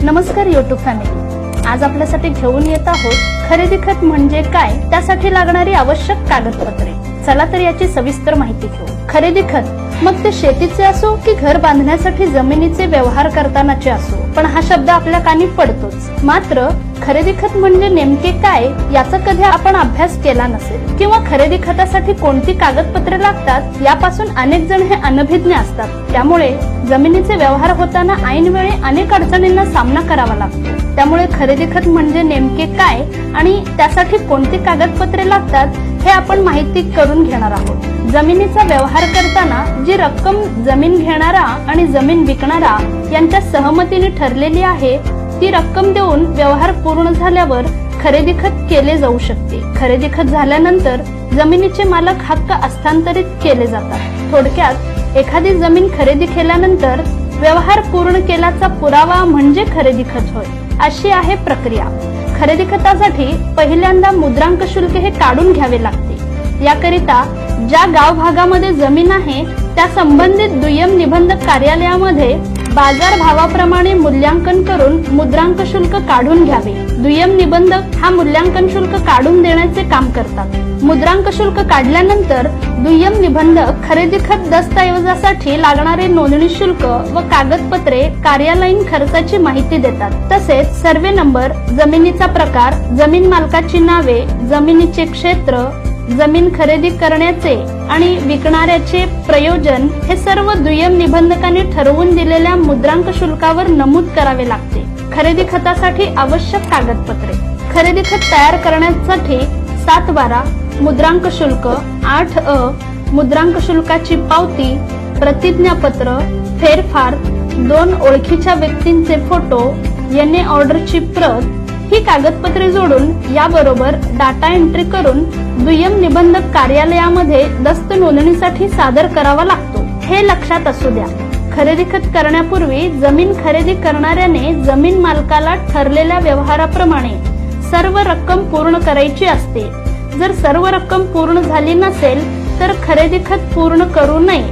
नमस्कार YouTube family, आज आपल्यासाठी घेऊन येत आहोत खरेदी खत म्हणजे काय, त्यासाठी लागणारी आवश्यक कागदपत्रे। चला तर याची सविस्तर माहिती घेऊ। खरेदी खत मग ते शेतीचे असो की घर बांधण्यासाठी जमिनीचे व्यवहार करतानाचे असो, पण हा शब्द आपल्या कानी पडतोच। मात्र खरेदी खत म्हणजे नेमके काय याचा कधी आपण अभ्यास केला नसेल, किंवा खरेदी खतासाठी कोणती कागदपत्रे लागतात यापासून अनेक जण हे अनभिज्ञ असतात। त्यामुळे जमिनीचे व्यवहार होताना ऐनवेळी अनेक अडचणींना सामना करावा लागतो। त्यामुळे खरेदी खत म्हणजे नेमके काय आणि त्यासाठी कोणती कागदपत्रे लागतात हे आपण माहिती करून घेणार आहोत। जमिनीचा व्यवहार करताना जी रक्कम जमीन घेणारा आणि जमीन विकणारा यांच्या सहमतीने ठरलेली आहे, ती रक्कम देऊन व्यवहार पूर्ण झाल्यावर खरेदी खत केले जाऊ शकते। खरेदी खत झाल्यानंतर जमिनीचे मालक हक्क हस्तांतरित केले जातात। थोडक्यात एखादी जमीन खरेदी केल्यानंतर व्यवहार पूर्ण केल्याचा पुरावा म्हणजे खरेदी खत होय। अशी आहे प्रक्रिया। खरेदी खतासाठी पहिल्यांदा मुद्रांक शुल्क हे काढून घ्यावे लागते। याकरिता ज्या गाव भागामध्ये जमीन आहे त्या संबंधित दुय्यम निबंधक कार्यालयामध्ये बाजार भावाप्रमाणे मूल्यांकन करून मुद्रांक शुल्क काढून घ्यावे। दुय्यम निबंधक हा मूल्यांकन शुल्क काढून देण्याचे काम करतात। मुद्रांक शुल्क काढल्यानंतर दुय्यम निबंधक खरेदी खत दस्तऐवजासाठी लागणारे नोंदणी शुल्क व कागदपत्रे, कार्यालयीन खर्चाची माहिती देतात। तसेच सर्वे नंबर, जमिनीचा प्रकार, जमीन मालकाची नावे, जमिनीचे क्षेत्र, जमीन खरेदी करण्याचे आणि विकणाऱ्याचे प्रयोजन हे सर्व दुय्यम निबंधकांनी ठरवून दिलेल्या मुद्रांक शुल्कावर नमूद करावे लागते। खरेदी खतासाठी आवश्यक कागदपत्रे। खरेदी खत तयार करण्यासाठी 7/12 मुद्रांक शुल्क, 8अ मुद्रांक शुल्काची पावती, प्रतिज्ञापत्र, फेरफार, 2 ओळखीच्या व्यक्तींचे फोटो, एनए ऑर्डरची प्रत ही कागदपत्रे जोडून याबरोबर डाटा एंट्री करून दुय्यम निबंधक कार्यालयामध्ये दस्त नोंदणीसाठी सादर करावा लागतो। हे लक्षात असू द्या, खरेदी खत करण्यापूर्वी जमीन खरेदी करणाऱ्याने जमीन मालकाला ठरलेल्या व्यवहाराप्रमाणे सर्व रक्कम पूर्ण करायची असते। जर सर्व रक्कम पूर्ण झाली नसेल तर खरेदी खत पूर्ण करू नये,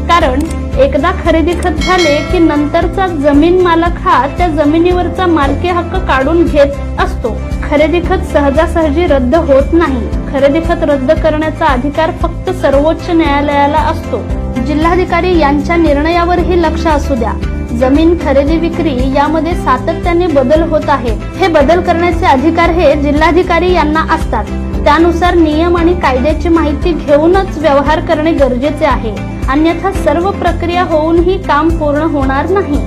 कारण एकदा खरेदी खत झाले की नंतरचा जमीन मालक हा त्या जमिनीवरचा मालकी हक्क काढून घेत असतो। खरेदी खत सहजासहजी रद्द होत नाही। खरेदी खत रद्द करण्याचा अधिकार फक्त सर्वोच्च न्यायालयाला असतो। जिल्हाधिकारी यांच्या निर्णयावरही लक्ष असू द्या। जमीन खरेदी विक्री यामध्ये सातत्याने बदल होत आहे। हे बदल करण्याचे अधिकार हे जिल्हाधिकारी यांना असतात। त्यानुसार नियम आणि कायद्याची माहिती घेऊनच व्यवहार करणे गरजेचे आहे, अन्यथा सर्व प्रक्रिया होऊनही काम पूर्ण होणार नाही।